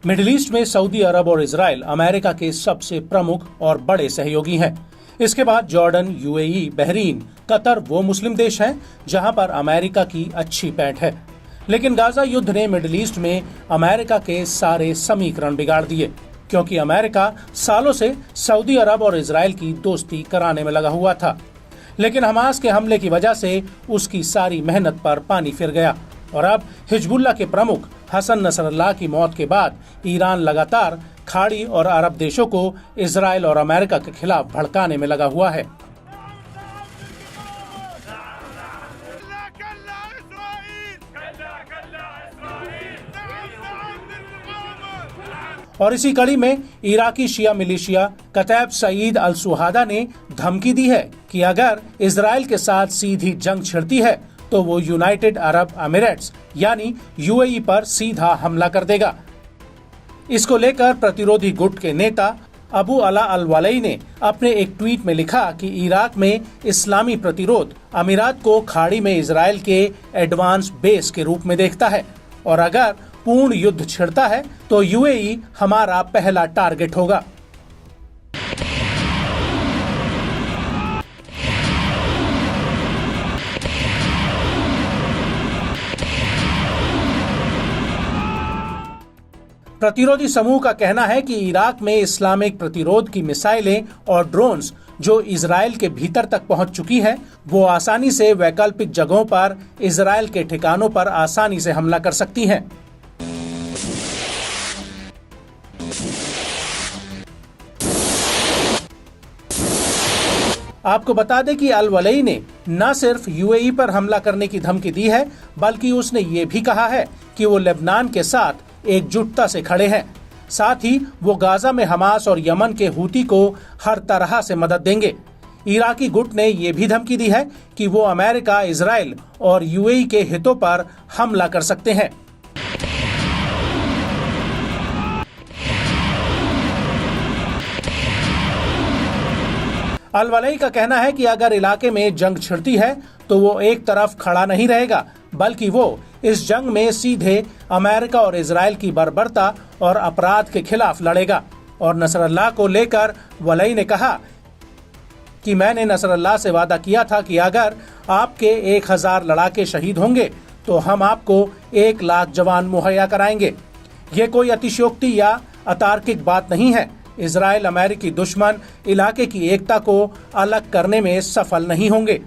Middle east में Saudi अरब और Israel America के सबसे प्रमुख और बड़े सहयोगी हैं। इसके बाद जॉर्डन, यूएई, बहरीन, कतर वो मुस्लिम देश हैं जहां पर अमेरिका की अच्छी पैठ है। लेकिन गाजा युद्ध ने मिडिल ईस्ट में अमेरिका के सारे समीकरण बिगाड़ दिए, क्योंकि अमेरिका सालों से सऊदी अरब और इजराइल की दोस्ती कराने में लगा हुआ था। लेकिन हमास के हमले की वजह से उसकी सारी मेहनत पर पानी फिर गया और अब हिजबुल्लाह के प्रमुख हसन नसरल्लाह की मौत के बाद ईरान लगातार खाड़ी और अरब देशों को इजराइल और अमेरिका के खिलाफ भड़काने में लगा हुआ है। और इसी कड़ी में इराकी शिया मिलिशिया कतैब सईद अल सुहादा ने धमकी दी है कि अगर इजराइल के साथ सीधी जंग छिड़ती है तो वो यूनाइटेड अरब अमीरात्स यानी यूएई पर सीधा हमला कर देगा। इसको लेकर प्रतिरोधी गुट के नेता अबू अला अल वलई ने अपने एक ट्वीट में लिखा कि इराक में इस्लामी प्रतिरोध अमीरात को खाड़ी में इजराइल के एडवांस बेस के रूप में देखता है और अगर पूर्ण युद्ध छिड़ता है तो यूएई हमारा पहला टारगेट होगा। प्रतिरोधी समूह का कहना है कि इराक में इस्लामिक प्रतिरोध की मिसाइलें और ड्रोन्स जो इजराइल के भीतर तक पहुंच चुकी है, वो आसानी से वैकल्पिक जगहों पर इजराइल के ठिकानों पर आसानी से हमला कर सकती हैं। आपको बता दें कि अल वलई ने न सिर्फ यूएई पर हमला करने की धमकी दी है, बल्कि उसने ये भी कहा है कि वो लेबनान के साथ एकजुटता से खड़े हैं। साथ ही वो गाजा में हमास और यमन के हूती को हर तरह से मदद देंगे। इराकी गुट ने ये भी धमकी दी है कि वो अमेरिका, इजराइल और यूएई के हितों पर हमला कर सकते हैं। अल वलई का कहना है कि अगर इलाके में जंग छिड़ती है तो वो एक तरफ खड़ा नहीं रहेगा, बल्कि वो इस जंग में सीधे अमेरिका और इजराइल की बर्बरता और अपराध के खिलाफ लड़ेगा। और नसरल्लाह को लेकर वलई ने कहा कि मैंने नसरल्लाह से वादा किया था कि अगर आपके 1000 लड़ाके शहीद होंगे तो हम आपको 1 लाख जवान मुहैया कराएंगे। ये कोई अतिशयोक्ति या अतार्किक बात नहीं है। इजराइल अमेरिकी दुश्मन इलाके की एकता को अलग करने में सफल नहीं होंगे।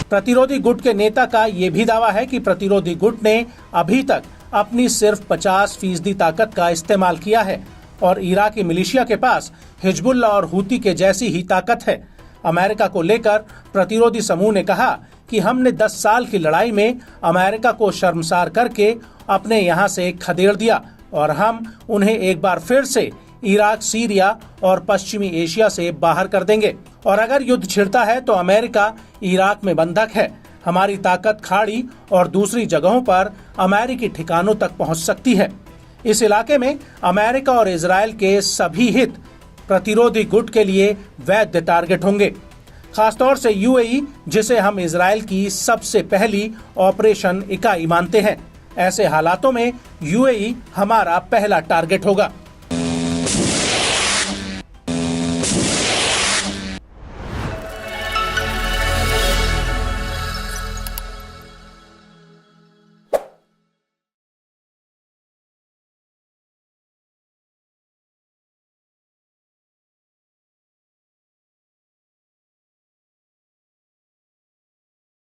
प्रतिरोधी गुट के नेता का ये भी दावा है कि प्रतिरोधी गुट ने अभी तक अपनी सिर्फ 50% ताकत का इस्तेमाल किया है और इराकी मिलिशिया के पास हिजबुल्लाह और हूती के जैसी ही ताकत है। अमेरिका को लेकर प्रतिरोधी समूह ने कहा कि हमने 10 साल की लड़ाई में अमेरिका को शर्मसार करके अपने यहाँ से खदेड़ दिया और हम उन्हें एक बार फिर से इराक, सीरिया और पश्चिमी एशिया से बाहर कर देंगे। और अगर युद्ध छिड़ता है तो अमेरिका इराक में बंधक है। हमारी ताकत खाड़ी और दूसरी जगहों पर अमेरिकी ठिकानों तक पहुंच सकती है। इस इलाके में अमेरिका और इजराइल के सभी हित प्रतिरोधी गुट के लिए वैध टारगेट होंगे, खासतौर से यूएई, जिसे हम इजराइल की सबसे पहली ऑपरेशन इकाई मानते हैं। ऐसे हालातों में यूएई हमारा पहला टारगेट होगा।